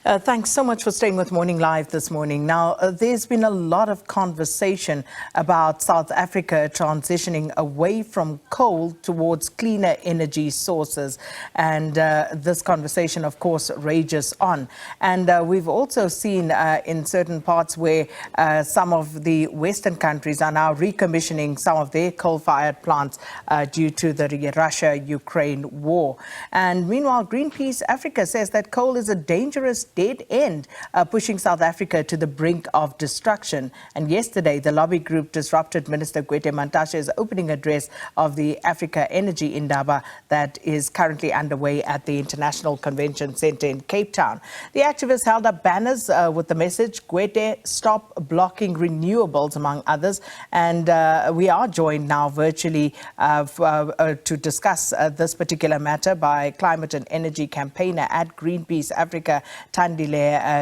Thanks so much for staying with Morning Live this morning. Now, there's been a lot of conversation about South Africa transitioning away from coal towards cleaner energy sources. And this conversation, of course, rages on. And we've also seen in certain parts where some of the Western countries are now recommissioning some of their coal-fired plants due to the Russia-Ukraine war. And meanwhile, Greenpeace Africa says that coal is a dangerous dead end, pushing South Africa to the brink of destruction. And yesterday, the lobby group disrupted Minister Gwede Mantashe's opening address of the Africa Energy Indaba that is currently underway at the International Convention Centre in Cape Town. The activists held up banners with the message, "GWEDE Stop Blocking Renewables," among others. And we are joined now virtually to discuss this particular matter by climate and energy campaigner at Greenpeace Africa Thandile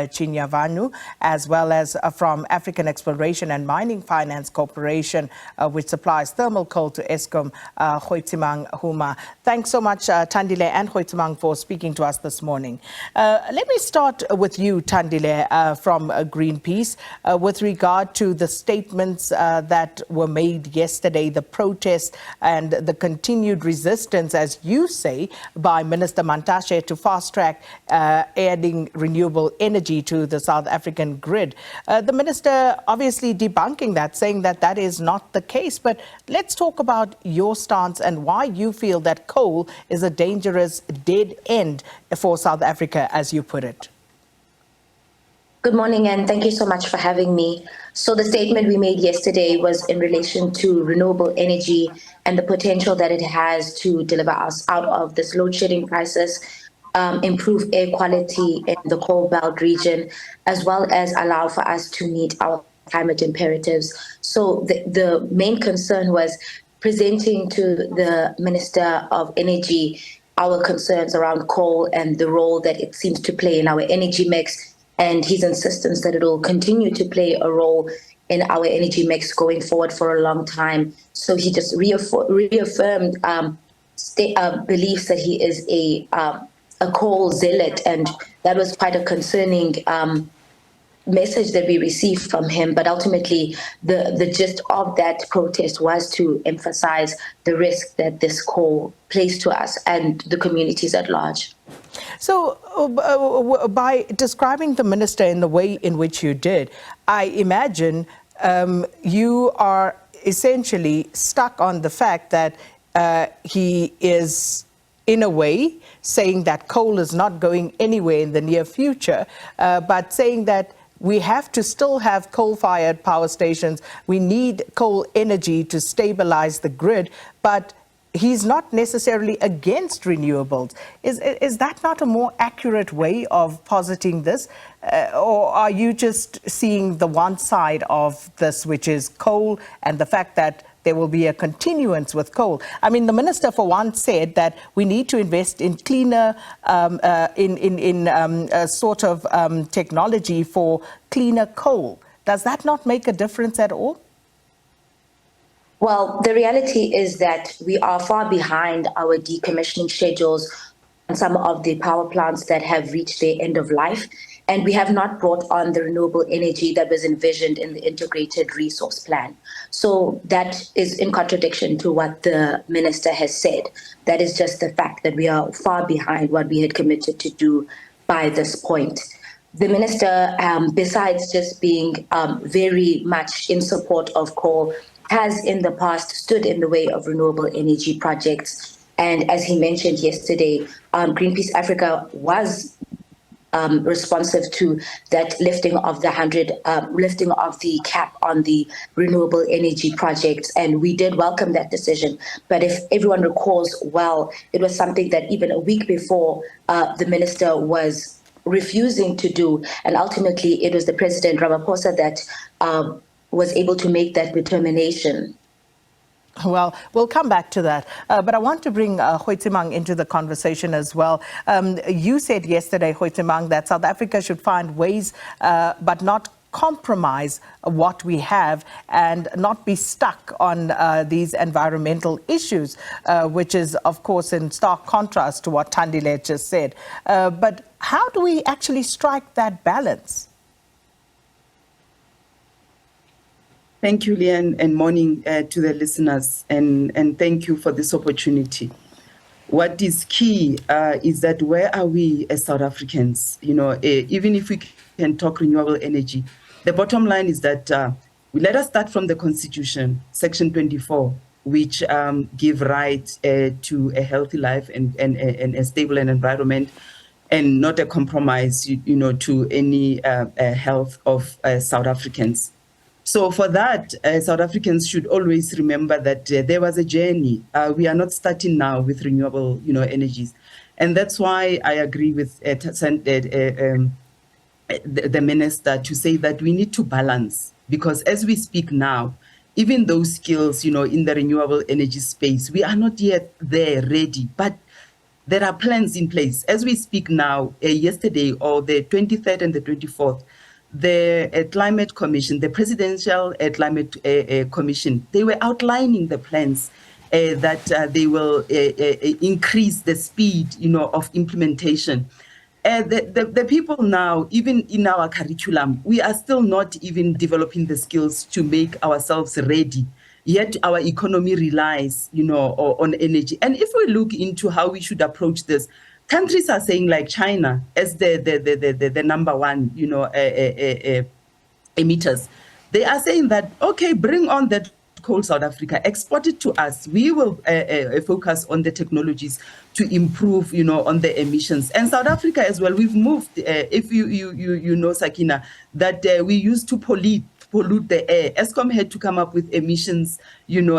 Chinyavanhu, as well as from African Exploration and Mining Finance Corporation, which supplies thermal coal to Eskom, Goitsemang Huma. Thanks so much, Thandile and Goitsemang, for speaking to us this morning. Let me start with you, Thandile, from Greenpeace, with regard to the statements that were made yesterday, the protest and the continued resistance, as you say, by Minister Mantashe to fast-track adding renewable energy to the South African grid. The minister obviously debunking that, saying that that is not the case. But let's talk about your stance and why you feel that coal is a dangerous dead end for South Africa, as you put it. Good morning, and thank you so much for having me. So the statement we made yesterday was in relation to renewable energy and the potential that it has to deliver us out of this load shedding crisis, improve air quality in the coal belt region, as well as allow for us to meet our climate imperatives. So the main concern was presenting to the Minister of Energy our concerns around coal and the role that it seems to play in our energy mix, and his insistence that it will continue to play a role in our energy mix going forward for a long time. So he just reaffirmed beliefs that he is a coal zealot, and that was quite a concerning message that we received from him. But ultimately, the gist of that protest was to emphasize the risk that this coal plays to us and the communities at large. So by describing the minister in the way in which you did, I imagine you are essentially stuck on the fact that he is, in a way, saying that coal is not going anywhere in the near future, but saying that we have to still have coal-fired power stations. We need coal energy to stabilize the grid, but he's not necessarily against renewables. Is that not a more accurate way of positing this? Or are you just seeing the one side of this, which is coal and the fact that there will be a continuance with coal? I mean, the minister, for one, said that we need to invest in cleaner, technology for cleaner coal. Does that not make a difference at all? Well, the reality is that we are far behind our decommissioning schedules on some of the power plants that have reached their end of life. And we have not brought on the renewable energy that was envisioned in the integrated resource plan. So that is in contradiction to what the minister has said. That is just the fact that we are far behind what we had committed to do by this point. The minister, besides just being very much in support of coal, has in the past stood in the way of renewable energy projects. And as he mentioned yesterday, Greenpeace Africa was responsive to that lifting of the cap on the renewable energy projects, and we did welcome that decision. But if everyone recalls well, it was something that even a week before the minister was refusing to do, and ultimately it was the President Ramaphosa that was able to make that determination. Well, we'll come back to that. But I want to bring Goitsemang into the conversation as well. You said yesterday, Goitsemang, that South Africa should find ways, but not compromise what we have and not be stuck on these environmental issues, which is, of course, in stark contrast to what Thandile just said. But how do we actually strike that balance? Thank you, Leanne, and morning to the listeners, and thank you for this opportunity. What is key is that where are we as South Africans? You know, even if we can talk renewable energy, the bottom line is that let us start from the Constitution, Section 24, which give rights to a healthy life and a stable environment, and not a compromise, you know, to any health of South Africans. So for that, South Africans should always remember that there was a journey. We are not starting now with renewable, you know, energies. And that's why I agree with the minister to say that we need to balance, because as we speak now, even those skills, you know, in the renewable energy space, we are not yet there ready, but there are plans in place. As we speak now, yesterday or the 23rd and the 24th, the Climate Commission, the Presidential Climate Commission, they were outlining the plans that they will increase the speed, you know, of implementation. The people now, even in our curriculum, we are still not even developing the skills to make ourselves ready. Yet our economy relies, you know, on energy. And if we look into how we should approach this, countries are saying, like China, as the number one, you know, emitters, they are saying that, okay, bring on that coal, South Africa, export it to us. We will focus on the technologies to improve, you know, on the emissions. And South Africa as well, we've moved, if you know, Sakina, that we used to pollute the air. Eskom had to come up with emissions, you know,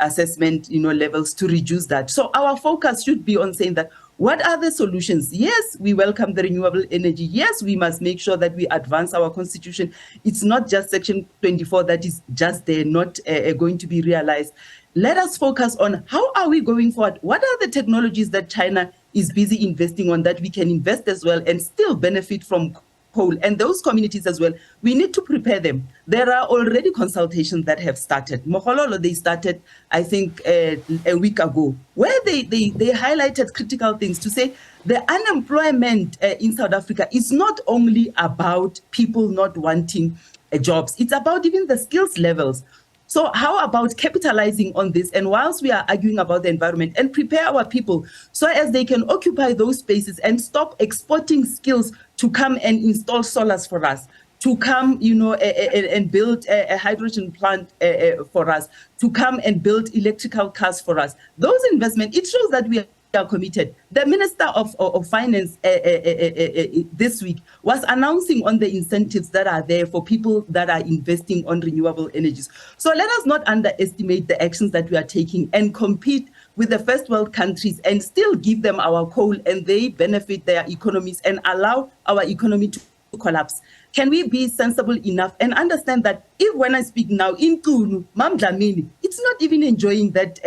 assessment, you know, levels to reduce that. So our focus should be on saying that, what are the solutions? Yes, we welcome the renewable energy. Yes, we must make sure that we advance our constitution. It's not just Section 24 that is just there, not going to be realized. Let us focus on how are we going forward? What are the technologies that China is busy investing on that we can invest as well and still benefit from coal? And those communities as well, we need to prepare them. There are already consultations that have started. Mohololo, they started, I think, a week ago, where they highlighted critical things to say the unemployment in South Africa is not only about people not wanting jobs, it's about even the skills levels. So how about capitalizing on this? And whilst we are arguing about the environment, and prepare our people so as they can occupy those spaces and stop exporting skills to come and install solars for us, to come, you know, and build a hydrogen plant for us, to come and build electrical cars for us. Those investments, it shows that we are committed. The Minister of Finance this week was announcing on the incentives that are there for people that are investing on renewable energies. So let us not underestimate the actions that we are taking and compete with the first world countries and still give them our coal and they benefit their economies and allow our economy to collapse. Can we be sensible enough and understand that if when I speak now in Kunu, Mamdlamini, it's not even enjoying that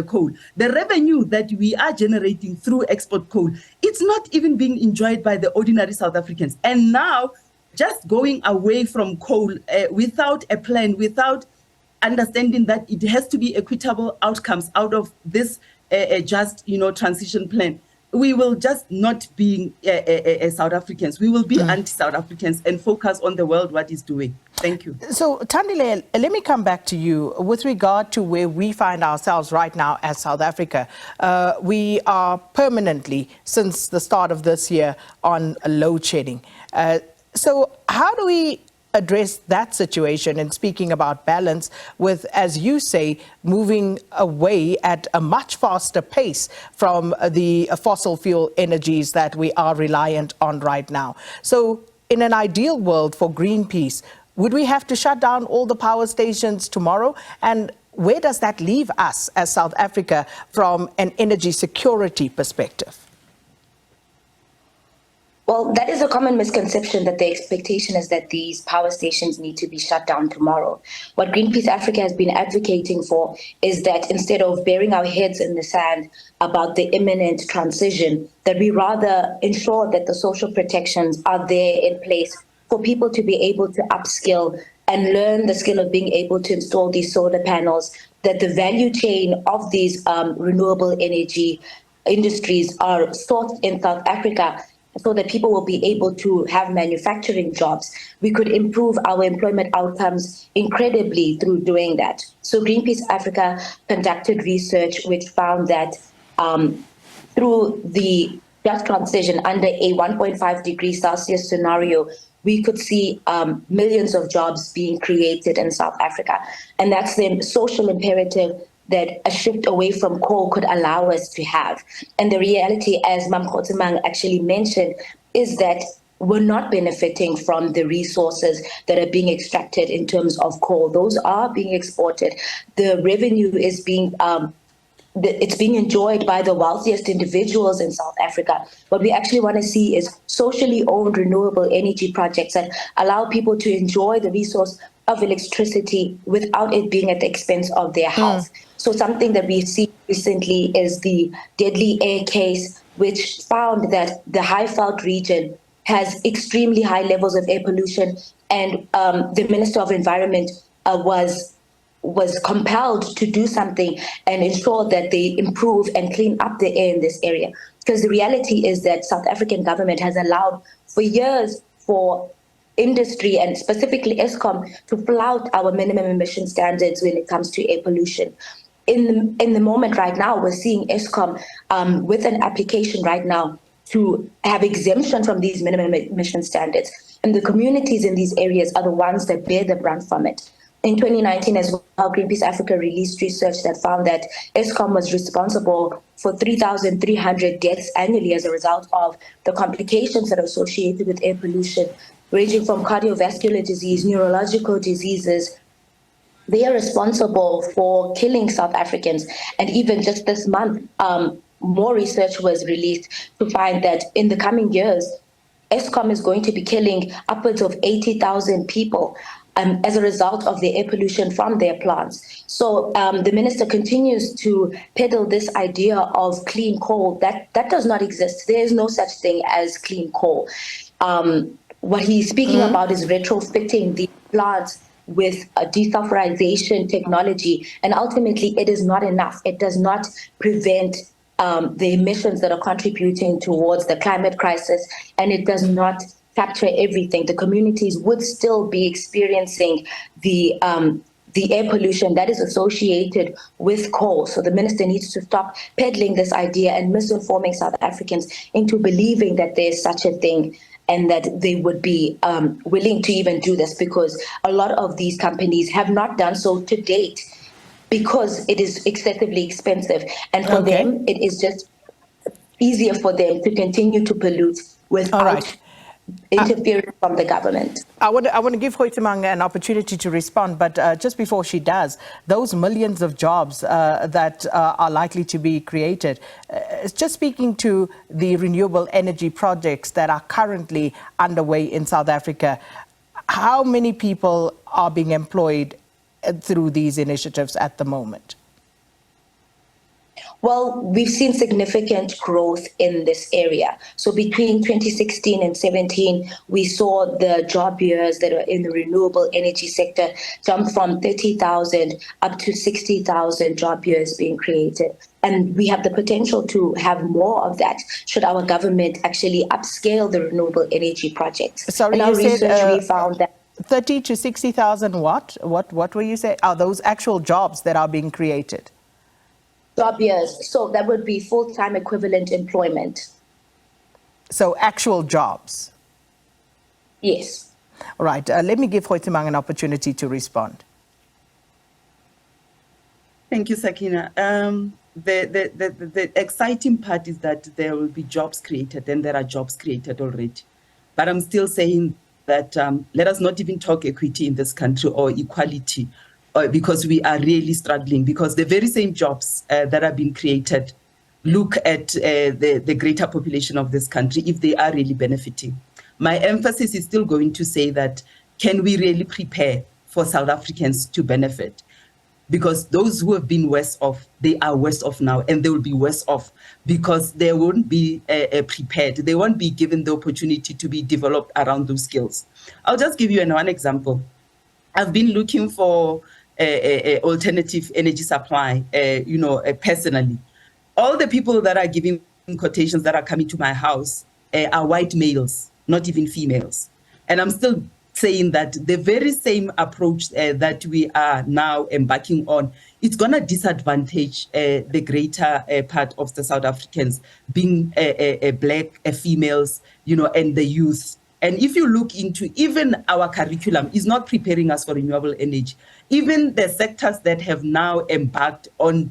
coal. The revenue that we are generating through export coal, it's not even being enjoyed by the ordinary South Africans. And now just going away from coal without a plan, without understanding that it has to be equitable outcomes out of this just, you know, transition plan, we will just not be South Africans. We will be anti-South Africans and focus on the world, what is doing. Thank you. So, Thandile, let me come back to you with regard to where we find ourselves right now as South Africa. We are permanently, since the start of this year, on load shedding. So how do we address that situation, and speaking about balance with, as you say, moving away at a much faster pace from the fossil fuel energies that we are reliant on right now? So in an ideal world for Greenpeace, would we have to shut down all the power stations tomorrow? And where does that leave us as South Africa from an energy security perspective? Well, that is a common misconception, that the expectation is that these power stations need to be shut down tomorrow. What Greenpeace Africa has been advocating for is that instead of burying our heads in the sand about the imminent transition, that we rather ensure that the social protections are there in place for people to be able to upskill and learn the skill of being able to install these solar panels, that the value chain of these renewable energy industries are sourced in South Africa, so that people will be able to have manufacturing jobs. We could improve our employment outcomes incredibly through doing that. So Greenpeace Africa conducted research which found that through the just transition under a 1.5 degrees Celsius scenario, we could see millions of jobs being created in South Africa. And that's the social imperative that a shift away from coal could allow us to have. And the reality, as Mam Goitsemang actually mentioned, is that we're not benefiting from the resources that are being extracted in terms of coal. Those are being exported. The revenue is being it's being enjoyed by the wealthiest individuals in South Africa. What we actually want to see is socially owned renewable energy projects that allow people to enjoy the resource of electricity without it being at the expense of their health. So something that we've seen recently is the deadly air case, which found that the Highveld region has extremely high levels of air pollution, and the Minister of Environment was compelled to do something and ensure that they improve and clean up the air in this area. Because the reality is that South African government has allowed for years for industry and specifically Eskom to flout our minimum emission standards when it comes to air pollution. In the moment right now, we're seeing Eskom with an application right now to have exemption from these minimum emission standards. And the communities in these areas are the ones that bear the brunt from it. In 2019 as well, Greenpeace Africa released research that found that Eskom was responsible for 3,300 deaths annually as a result of the complications that are associated with air pollution, ranging from cardiovascular disease, neurological diseases. They are responsible for killing South Africans. And even just this month, more research was released to find that in the coming years, Eskom is going to be killing upwards of 80,000 people as a result of the air pollution from their plants. So the minister continues to peddle this idea of clean coal. That does not exist. There is no such thing as clean coal. What he's speaking about is retrofitting the plants with a desulfurization technology, and ultimately it is not enough. It does not prevent the emissions that are contributing towards the climate crisis, and it does not capture everything. The communities would still be experiencing the air pollution that is associated with coal. So the minister needs to stop peddling this idea and misinforming South Africans into believing that there's such a thing and that they would be willing to even do this, because a lot of these companies have not done so to date because it is excessively expensive. And for them, it is just easier for them to continue to pollute without interference from the government. I want to give Goitsemang an opportunity to respond, but just before she does, those millions of jobs that are likely to be created, just speaking to the renewable energy projects that are currently underway in South Africa, how many people are being employed through these initiatives at the moment? Well, we've seen significant growth in this area. So between 2016 and 17, we saw the job years that are in the renewable energy sector jump from 30,000 up to 60,000 job years being created. And we have the potential to have more of that should our government actually upscale the renewable energy projects. Sorry, in our you research, said, we found that 30 to 60,000 what? What were you saying? Are those actual jobs that are being created? Job years. So that would be full-time equivalent employment. So actual jobs? Yes. All right. Let me give Goitsemang an opportunity to respond. Thank you, Sakina. The exciting part is that there will be jobs created, and there are jobs created already. But I'm still saying that let us not even talk equity in this country or equality, because we are really struggling, because the very same jobs that are being created look at the greater population of this country, if they are really benefiting. My emphasis is still going to say that, can we really prepare for South Africans to benefit? because those who have been worse off, they are worse off now, and they will be worse off because they won't be prepared. They won't be given the opportunity to be developed around those skills. I'll just give you one example. I've been looking for alternative energy supply, personally. All the people that are giving quotations that are coming to my house are white males, not even females. And I'm still saying that the very same approach that we are now embarking on, it's going to disadvantage the greater part of the South Africans, being black females, and the youth. And if you look into even our curriculum is not preparing us for renewable energy. Even the sectors that have now embarked on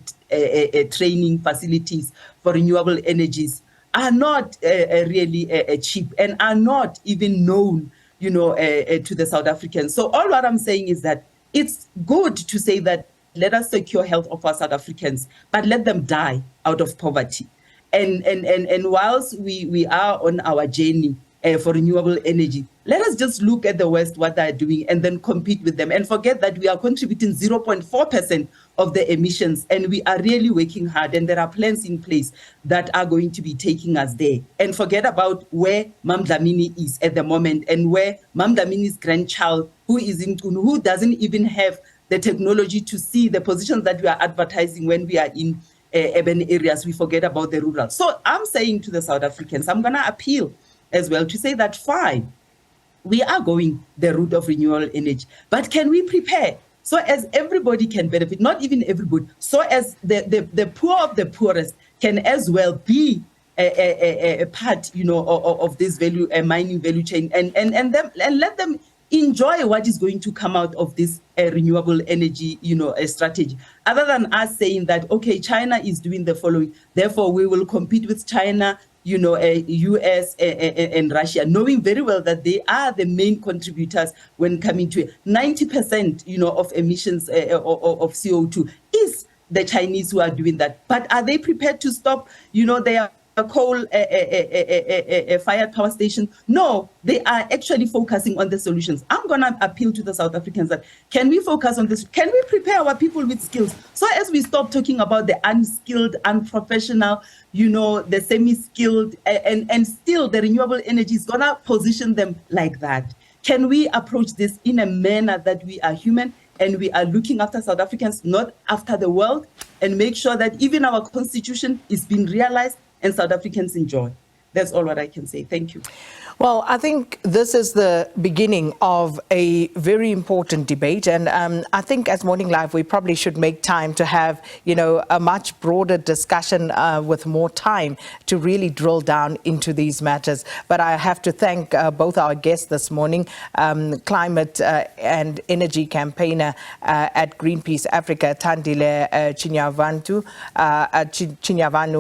training facilities for renewable energies are not really cheap and are not even known to the South Africans. So all what I'm saying is that it's good to say that let us secure health of our South Africans, but let them die out of poverty. And whilst we are on our journey for renewable energy, let us just look at the West, what they're doing, and then compete with them and forget that we are contributing 0.4% of the emissions, and we are really working hard, and there are plans in place that are going to be taking us there. And forget about where Mam Dlamini is at the moment and where Mam Dlamini's grandchild, who is in Kunu, who doesn't even have the technology to see the positions that we are advertising when we are in urban areas. We forget about the rural. So I'm saying to the South Africans, I'm going to appeal as well to say that fine, we are going the route of renewable energy, but can we prepare so as everybody can benefit, not even everybody, so as the poor of the poorest can as well be a part, of this value, mining value chain, and let them enjoy what is going to come out of this renewable energy, strategy. Other than us saying that, okay, China is doing the following, therefore we will compete with China, US and Russia, knowing very well that they are the main contributors when coming to 90%, of emissions of CO2 is the Chinese who are doing that. But are they prepared to stop, their coal fired power station? No, they are actually focusing on the solutions. I'm going to appeal to the South Africans that can we focus on this? Can we prepare our people with skills? So as we stop talking about the unskilled, unprofessional, the semi-skilled, and still the renewable energy is going to position them like that. Can we approach this in a manner that we are human and we are looking after South Africans, not after the world, and make sure that even our constitution is being realized and South Africans enjoy? That's all what I can say. Thank you. Well, I think this is the beginning of a very important debate. And I think as Morning Live, we probably should make time to have, a much broader discussion with more time to really drill down into these matters. But I have to thank both our guests this morning, climate and energy campaigner at Greenpeace Africa Thandile Chinyavanhu,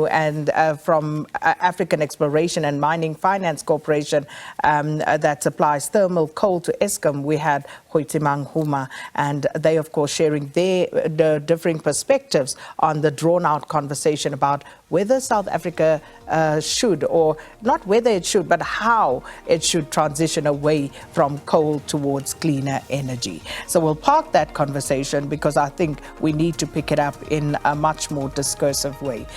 and from African Exploration and Mining Finance Corporation, that supplies thermal coal to Eskom, we had Goitsemang Huma, and they, of course, sharing their differing perspectives on the drawn-out conversation about whether South Africa should, or not whether it should, but how it should transition away from coal towards cleaner energy. So we'll park that conversation because I think we need to pick it up in a much more discursive way.